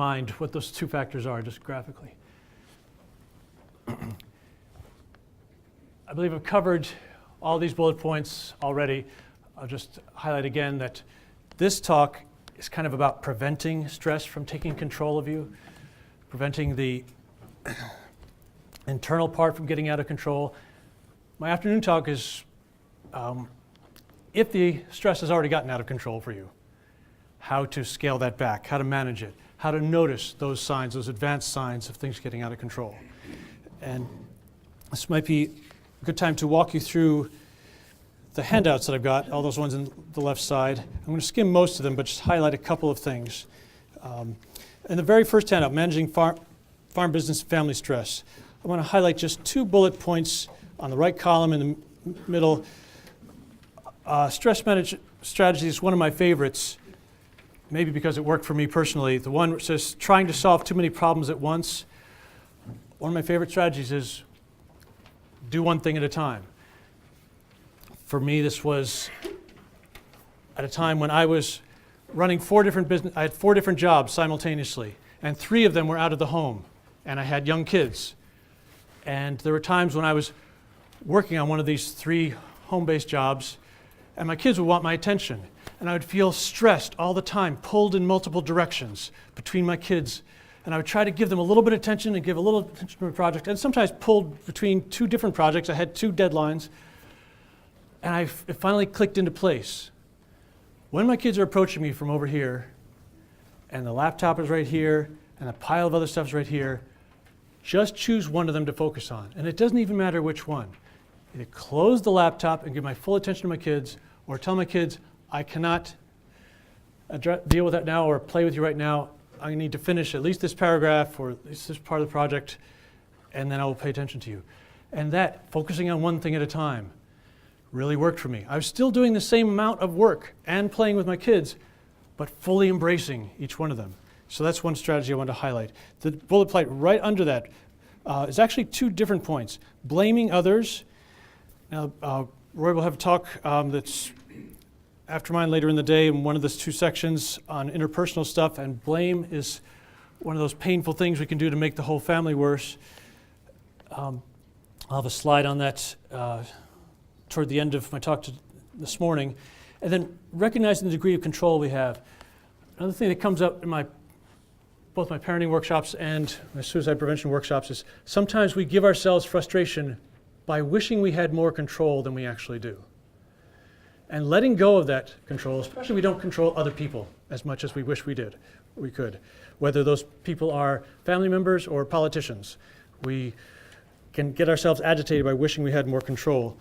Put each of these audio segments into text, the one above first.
mind what those two factors are just graphically. I believe I've covered all these bullet points already. I'll just highlight again that this talk is kind of about preventing stress from taking control of you, preventing the internal part from getting out of control. My afternoon talk is if the stress has already gotten out of control for you, how to scale that back, how to manage it, how to notice those signs, those advanced signs of things getting out of control. And this might be a good time to walk you through the handouts that I've got, all those ones on the left side. I'm going to skim most of them, but just highlight a couple of things. In the very first handout, Managing Farm Business and Family Stress, I want to highlight just 2 bullet points on the right column in the middle. Stress management strategy is one of my favorites, maybe because it worked for me personally. The one that says trying to solve too many problems at once. One of my favorite strategies is do one thing at a time. For me, this was at a time when I was running 4 different business. I had 4 different jobs simultaneously, and 3 of them were out of the home, and I had young kids. And there were times when I was working on one of these 3 home-based jobs, and my kids would want my attention, and I would feel stressed all the time, pulled in multiple directions between my kids. And I would try to give them a little bit of attention and give a little attention to a project, and sometimes pulled between 2 different projects. I had 2 deadlines, and it finally clicked into place. When my kids are approaching me from over here, and the laptop is right here, and a pile of other stuff is right here, just choose one of them to focus on. And it doesn't even matter which one. Either close the laptop and give my full attention to my kids, or tell my kids, I cannot deal with that now or play with you right now. I need to finish at least this paragraph or at least this part of the project, and then I will pay attention to you. And that, focusing on one thing at a time, really worked for me. I was still doing the same amount of work and playing with my kids, but fully embracing each one of them. So that's one strategy I wanted to highlight. The bullet point right under that is actually 2 different points. Blaming others. Now, Roy will have a talk that's after mine later in the day in one of those 2 sections on interpersonal stuff, and blame is one of those painful things we can do to make the whole family worse. I'll have a slide on that toward the end of my talk this morning. And then recognizing the degree of control we have. Another thing that comes up in both my parenting workshops and my suicide prevention workshops is sometimes we give ourselves frustration by wishing we had more control than we actually do. And letting go of that control, especially we don't control other people as much as we wish we could, whether those people are family members or politicians. We can get ourselves agitated by wishing we had more control.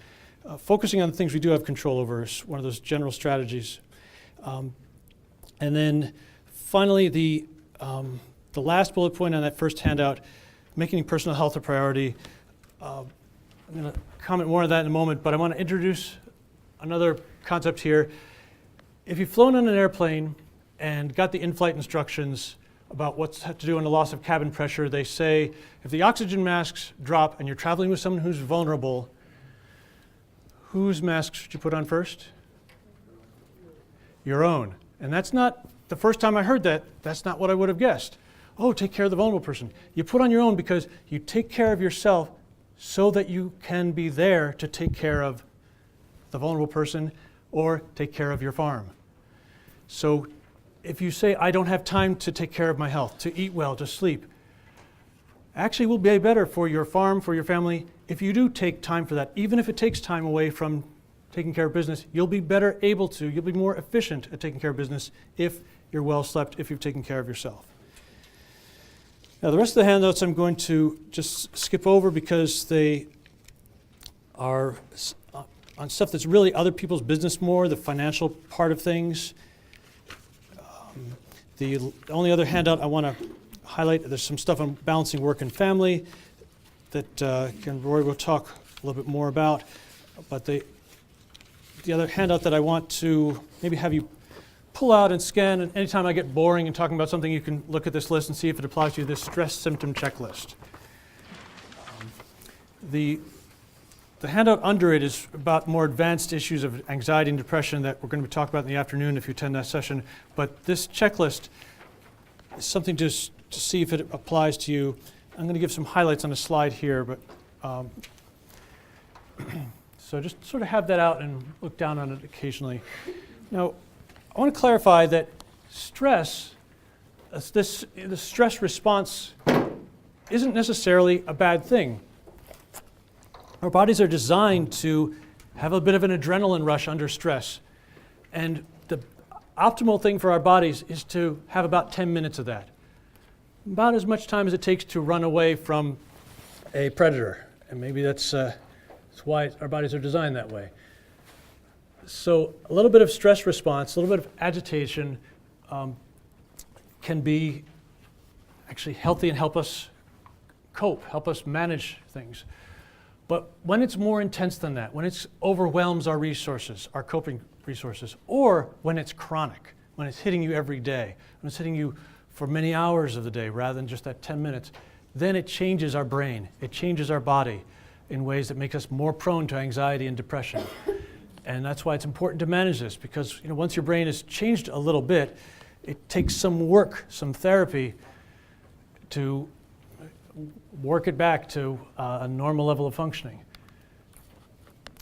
Focusing on the things we do have control over is one of those general strategies. And then finally, the last bullet point on that first handout, making personal health a priority. I'm going to comment more on that in a moment, but I want to introduce another concept here. If you've flown on an airplane and got the in-flight instructions about what's to do in the loss of cabin pressure, they say if the oxygen masks drop and you're traveling with someone who's vulnerable, whose mask should you put on first? Your own. And that's not the first time I heard that. That's not what I would have guessed. Oh, take care of the vulnerable person. You put on your own because you take care of yourself so that you can be there to take care of the vulnerable person or take care of your farm. So if you say, I don't have time to take care of my health, to eat well, to sleep, actually will be better for your farm, for your family, if you do take time for that. Even if it takes time away from taking care of business, you'll be you'll be more efficient at taking care of business if you're well slept, if you've taken care of yourself. Now the rest of the handouts I'm going to just skip over because they are on stuff that's really other people's business more, the financial part of things. The only other handout I want to highlight, there's some stuff on balancing work and family that Roy will talk a little bit more about. But the other handout that I want to maybe have you pull out and scan, and anytime I get boring and talking about something, you can look at this list and see if it applies to you, this stress symptom checklist. The handout under it is about more advanced issues of anxiety and depression that we're going to be talking about in the afternoon if you attend that session. But this checklist something to see if it applies to you. I'm going to give some highlights on a slide here, but so just sort of have that out and look down on it occasionally. Now, I want to clarify that stress, the stress response isn't necessarily a bad thing. Our bodies are designed to have a bit of an adrenaline rush under stress. And the optimal thing for our bodies is to have about 10 minutes of that. About as much time as it takes to run away from a predator. And maybe that's why our bodies are designed that way. So a little bit of stress response, a little bit of agitation can be actually healthy and help us cope, help us manage things. But when it's more intense than that, when it overwhelms our resources, our coping resources, or when it's chronic, when it's hitting you every day, when it's hitting you for many hours of the day rather than just that 10 minutes, then it changes our brain, it changes our body in ways that make us more prone to anxiety and depression. And that's why it's important to manage this, because once your brain has changed a little bit, it takes some work, some therapy to work it back to a normal level of functioning.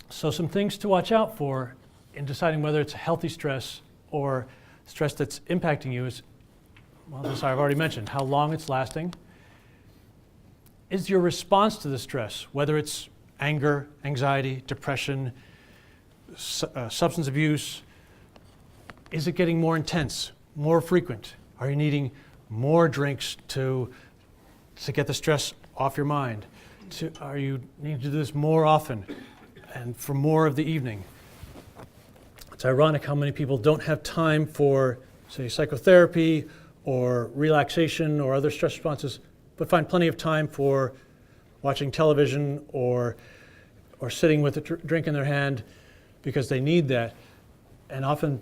So some things to watch out for in deciding whether it's healthy stress or stress that's impacting you is, well, this I've already mentioned, how long it's lasting. Is your response to the stress, whether it's anger, anxiety, depression, substance abuse, is it getting more intense, more frequent? Are you needing more drinks to get the stress off your mind? Are you needing to do this more often and for more of the evening? It's ironic how many people don't have time for, say, psychotherapy or relaxation or other stress responses, but find plenty of time for watching television or sitting with a drink in their hand because they need that. And often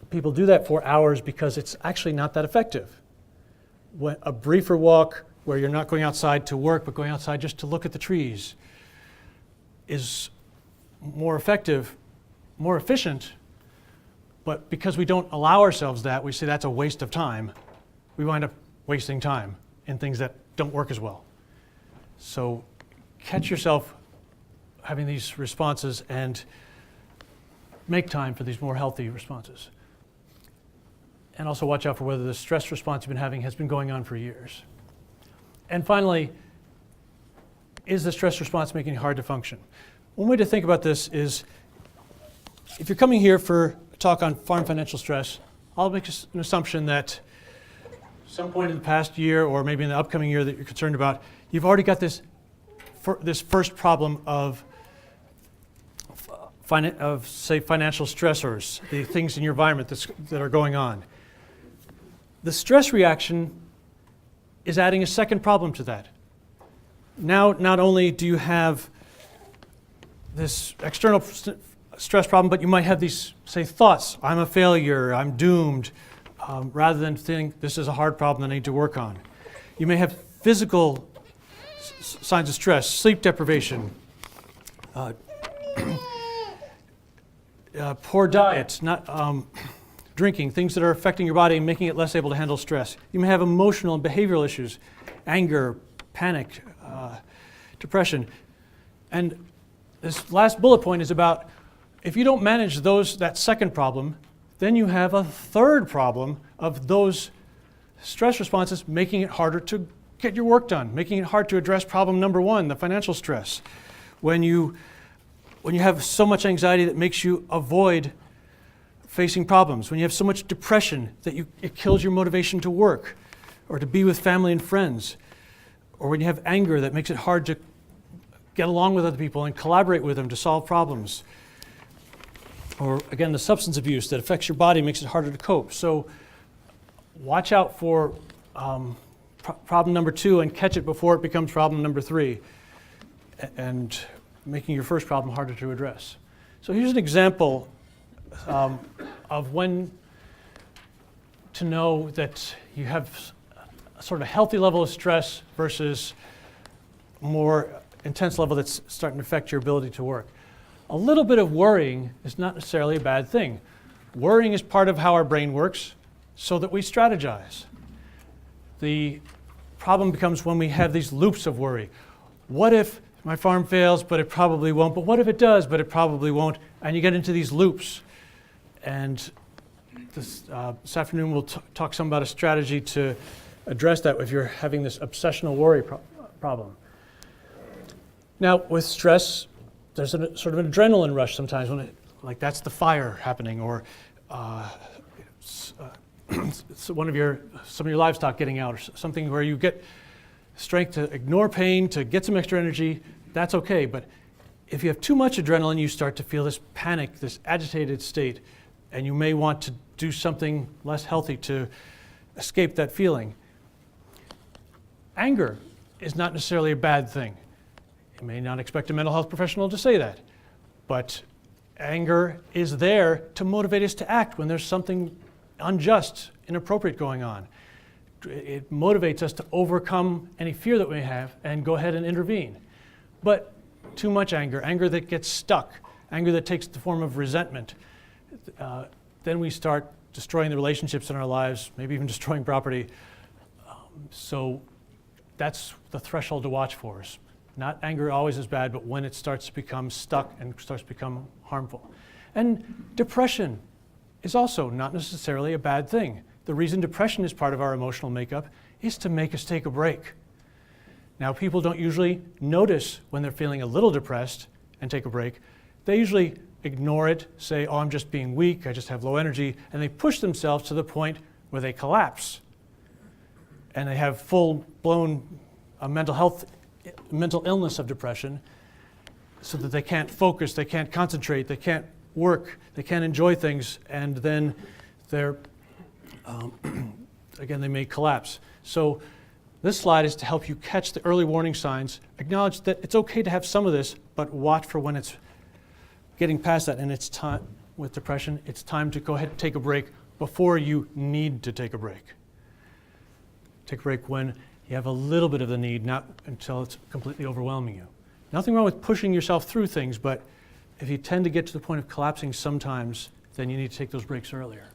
people do that for hours because it's actually not that effective. When a briefer walk where you're not going outside to work but going outside just to look at the trees is more effective, more efficient, but because we don't allow ourselves that, we say that's a waste of time, we wind up wasting time in things that don't work as well. So catch yourself having these responses and make time for these more healthy responses. And also watch out for whether the stress response you've been having has been going on for years. And finally, is the stress response making it hard to function? One way to think about this is, if you're coming here for a talk on farm financial stress, I'll make an assumption that some point in the past year or maybe in the upcoming year that you're concerned about, you've already got this first problem of say, financial stressors, the things in your environment that are going on. The stress reaction is adding a second problem to that. Now, not only do you have this external stress problem, but you might have these, say, thoughts, I'm a failure, I'm doomed, rather than think this is a hard problem that I need to work on. You may have physical signs of stress, sleep deprivation, poor diet, not drinking, things that are affecting your body and making it less able to handle stress. You may have emotional and behavioral issues, anger, panic, depression. And this last bullet point is about, if you don't manage that second problem, then you have a third problem of those stress responses making it harder to get your work done, making it hard to address problem number one, the financial stress. When you have so much anxiety that makes you avoid facing problems, when you have so much depression that it kills your motivation to work or to be with family and friends, or when you have anger that makes it hard to get along with other people and collaborate with them to solve problems, or again, the substance abuse that affects your body makes it harder to cope. So watch out for problem number two and catch it before it becomes problem number three, and making your first problem harder to address. So here's an example of when to know that you have a sort of healthy level of stress versus more intense level that's starting to affect your ability to work. A little bit of worrying is not necessarily a bad thing. Worrying is part of how our brain works so that we strategize. The problem becomes when we have these loops of worry. What if my farm fails, but it probably won't? But what if it does, but it probably won't? And you get into these loops. And this afternoon we'll talk some about a strategy to address that if you're having this obsessional worry problem. Now, with stress, there's sort of an adrenaline rush sometimes when like that's the fire happening, or some of your livestock getting out, or something where you get strength to ignore pain, to get some extra energy. That's okay. But if you have too much adrenaline, you start to feel this panic, this agitated state, and you may want to do something less healthy to escape that feeling. Anger is not necessarily a bad thing. You may not expect a mental health professional to say that, but anger is there to motivate us to act when there's something unjust, inappropriate going on. It motivates us to overcome any fear that we have and go ahead and intervene. But too much anger, anger that gets stuck, anger that takes the form of resentment, then we start destroying the relationships in our lives, maybe even destroying property. So that's the threshold to watch for us. Not anger always is bad, but when it starts to become stuck and starts to become harmful. And depression is also not necessarily a bad thing. The reason depression is part of our emotional makeup is to make us take a break. Now, people don't usually notice when they're feeling a little depressed and take a break. They usually ignore it, say, oh, I'm just being weak, I just have low energy, and they push themselves to the point where they collapse. And they have full-blown mental illness of depression, so that they can't focus, they can't concentrate, they can't work, they can't enjoy things, and then they're, again, they may collapse. So this slide is to help you catch the early warning signs, acknowledge that it's okay to have some of this, but watch for when it's getting past that, and it's time, with depression, it's time to go ahead and take a break before you need to take a break. Take a break when you have a little bit of the need, not until it's completely overwhelming you. Nothing wrong with pushing yourself through things, but if you tend to get to the point of collapsing sometimes, then you need to take those breaks earlier.